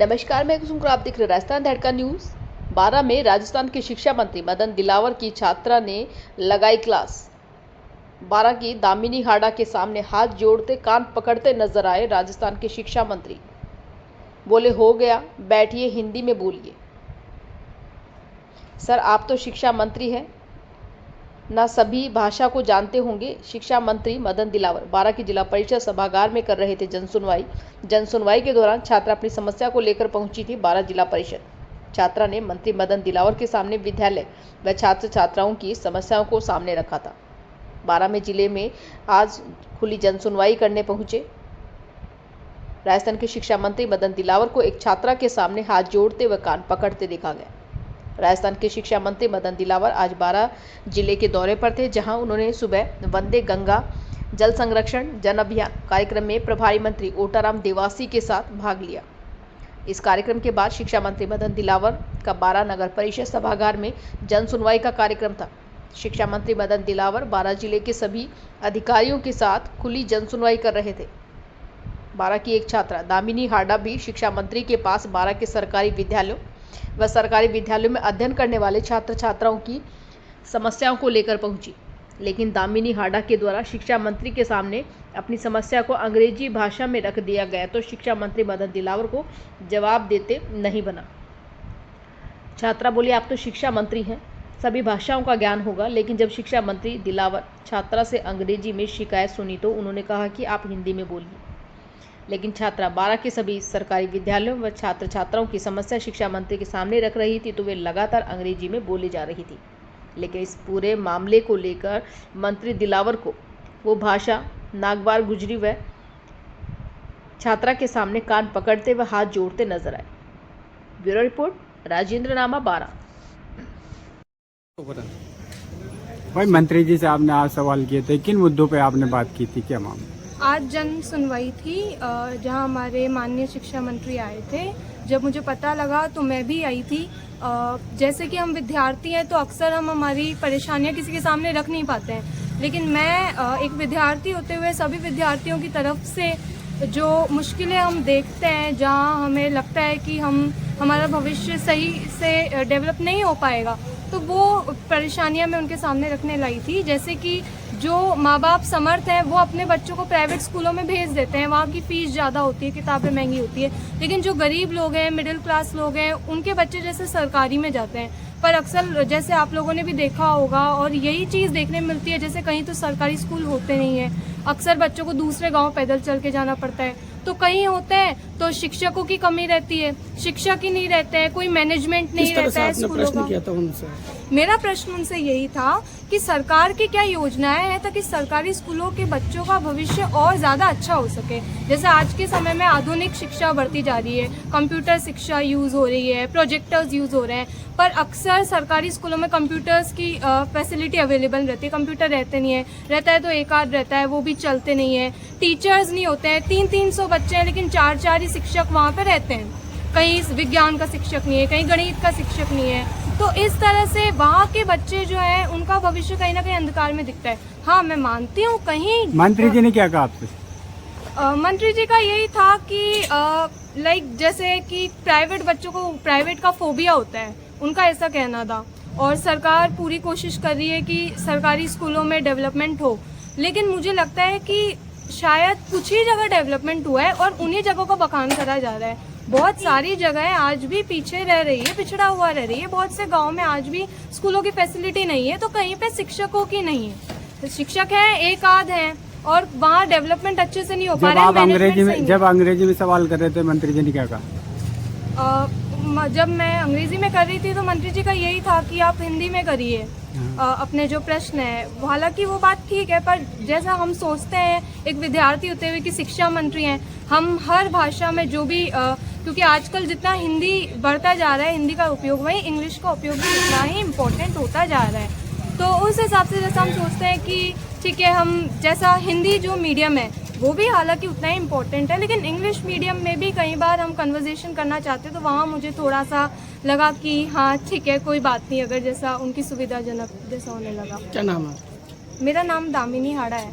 नमस्कार, मैं कुसुम, आप देख रहे राजस्थान धड़का न्यूज। 12 में राजस्थान के शिक्षा मंत्री मदन दिलावर की छात्रा ने लगाई क्लास। 12 की दामिनी हाड़ा के सामने हाथ जोड़ते कान पकड़ते नजर आए राजस्थान के शिक्षा मंत्री। बोले, हो गया, बैठिए, हिंदी में बोलिए। सर, आप तो शिक्षा मंत्री हैं ना, सभी भाषा को जानते होंगे। शिक्षा मंत्री मदन दिलावर 12 की जिला परिषद सभागार में कर रहे थे जनसुनवाई के दौरान छात्रा अपनी समस्या को लेकर पहुंची थी 12 जिला परिषद। छात्रा ने मंत्री मदन दिलावर के सामने विद्यालय व छात्र छात्राओं की समस्याओं को सामने रखा था। 12 में जिले में आज खुली जनसुनवाई करने पहुंचे राजस्थान के शिक्षा मंत्री मदन दिलावर को एक छात्रा के सामने हाथ जोड़ते व कान पकड़ते देखा गया। राजस्थान के शिक्षा मंत्री मदन दिलावर आज 12 जिले के दौरे पर थे, जहां उन्होंने सुबह वंदे गंगा जल संरक्षण जन अभियान कार्यक्रम में प्रभारी मंत्री ओटाराम देवासी के साथ भाग लिया। इस कार्यक्रम के बाद शिक्षा मंत्री मदन दिलावर का 12 नगर परिषद सभागार में जन सुनवाई का कार्यक्रम था। शिक्षा मंत्री मदन दिलावर 12 जिले के सभी अधिकारियों के साथ खुली जन सुनवाई कर रहे थे। 12 की एक छात्रा दामिनी हाड़ा भी शिक्षा मंत्री के पास 12 के सरकारी विद्यालयों व सरकारी विद्यालयों में अध्ययन करने वाले छात्र छात्राओं की समस्याओं को लेकर पहुंची, लेकिन दामिनी हाड़ा के द्वारा शिक्षा मंत्री के सामने अपनी समस्या को अंग्रेजी भाषा में रख दिया गया तो शिक्षा मंत्री मदन दिलावर को जवाब देते नहीं बना। छात्रा बोली, आप तो शिक्षा मंत्री हैं, सभी भाषाओं का ज्ञान होगा, लेकिन जब शिक्षा मंत्री दिलावर छात्रा से अंग्रेजी में शिकायत सुनी तो उन्होंने कहा कि आप हिंदी में बोलिए। लेकिन छात्रा 12 के सभी सरकारी विद्यालयों व छात्र छात्राओं की समस्या शिक्षा मंत्री के सामने रख रही थी तो वे लगातार अंग्रेजी में बोली जा रही थी। लेकिन इस पूरे मामले को लेकर मंत्री दिलावर को वो भाषा नागवार गुजरी व छात्रा के सामने कान पकड़ते व हाथ जोड़ते नजर आए। ब्यूरो रिपोर्ट, राजेंद्र नामा, 12। भाई, मंत्री जी से आपने आज सवाल किए थे, किन मुद्दों पे आपने बात की थी, क्या मामला? आज जन सुनवाई थी जहां हमारे माननीय शिक्षा मंत्री आए थे। जब मुझे पता लगा तो मैं भी आई थी। जैसे कि हम विद्यार्थी हैं तो अक्सर हम हमारी परेशानियां किसी के सामने रख नहीं पाते हैं, लेकिन मैं एक विद्यार्थी होते हुए सभी विद्यार्थियों की तरफ से जो मुश्किलें हम देखते हैं, जहां हमें लगता है कि हमारा भविष्य सही से डेवलप नहीं हो पाएगा, तो वो परेशानियां मैं उनके सामने रखने लाई थी। जैसे कि जो माँ बाप समर्थ हैं वो अपने बच्चों को प्राइवेट स्कूलों में भेज देते हैं, वहाँ की फीस ज़्यादा होती है, किताबें महंगी होती है, लेकिन जो गरीब लोग हैं, मिडिल क्लास लोग हैं, उनके बच्चे जैसे सरकारी में जाते हैं। पर अक्सर जैसे आप लोगों ने भी देखा होगा और यही चीज़ देखने में मिलती है, जैसे कहीं तो सरकारी स्कूल होते नहीं हैं, अक्सर बच्चों को दूसरे गाँव पैदल चल के जाना पड़ता है, तो कहीं होते हैं तो शिक्षकों की कमी रहती है, शिक्षक ही नहीं रहते हैं, कोई मैनेजमेंट नहीं रहता है स्कूलों का। मेरा प्रश्न उनसे यही था कि सरकार की क्या योजनाएं हैं ताकि सरकारी स्कूलों के बच्चों का भविष्य और ज़्यादा अच्छा हो सके। जैसे आज के समय में आधुनिक शिक्षा बढ़ती जा रही है, कंप्यूटर शिक्षा यूज़ हो रही है, प्रोजेक्टर्स यूज़ हो रहे हैं, पर अक्सर सरकारी स्कूलों में कंप्यूटर्स की फैसिलिटी अवेलेबल रहती है, कंप्यूटर रहते नहीं है, रहता है तो एक आध रहता है, वो भी चलते नहीं है, टीचर्स नहीं होते हैं, 300 बच्चे हैं लेकिन 4 ही शिक्षक वहाँ पर रहते हैं, कहीं विज्ञान का शिक्षक नहीं है, कहीं गणित का शिक्षक नहीं है, तो इस तरह से वहाँ के बच्चे जो है उनका भविष्य कहीं ना कहीं अंधकार में दिखता है। हाँ, मैं मानती हूँ कहीं मंत्री जी ने क्या कहा आपसे? मंत्री जी का यही था कि लाइक जैसे कि प्राइवेट बच्चों को प्राइवेट का फोबिया होता है, उनका ऐसा कहना था, और सरकार पूरी कोशिश कर रही है कि सरकारी स्कूलों में डेवलपमेंट हो, लेकिन मुझे लगता है कि शायद कुछ ही जगह डेवलपमेंट हुआ है और उन्हीं जगहों का बखान करा जा रहा है। बहुत सारी जगहें आज भी पीछे रह रही है, पिछड़ा हुआ रह रही है, बहुत से गांव में आज भी स्कूलों की फैसिलिटी नहीं है, तो कहीं पे शिक्षकों की नहीं है, तो शिक्षक हैं एक आध हैं और वहाँ डेवलपमेंट अच्छे से नहीं हो पा रहा है। जब अंग्रेजी में सवाल कर रहे थे, मंत्री जी ने क्या कहा? जब मैं अंग्रेजी में कर रही थी तो मंत्री जी का यही था कि आप हिंदी में करिए अपने जो प्रश्न है। हालांकि वो बात ठीक है, पर जैसा हम सोचते हैं एक विद्यार्थी होते हुए कि शिक्षा मंत्री हैं, हम हर भाषा में जो भी क्योंकि आजकल जितना हिंदी बढ़ता जा रहा है, हिंदी का उपयोग, वही इंग्लिश का उपयोग भी उतना ही इम्पोर्टेंट होता जा रहा है, तो उस हिसाब से जैसा हम सोचते हैं कि ठीक है, हम जैसा हिंदी जो मीडियम है वो भी हालांकि उतना ही इम्पोर्टेंट है, लेकिन इंग्लिश मीडियम में भी कई बार हम कन्वर्सेशन करना चाहते हैं, तो वहाँ मुझे थोड़ा सा लगा कि हाँ ठीक है, कोई बात नहीं, अगर जैसा उनकी सुविधाजनक जैसा होने लगा। क्या नाम है? मेरा नाम दामिनी हाड़ा है।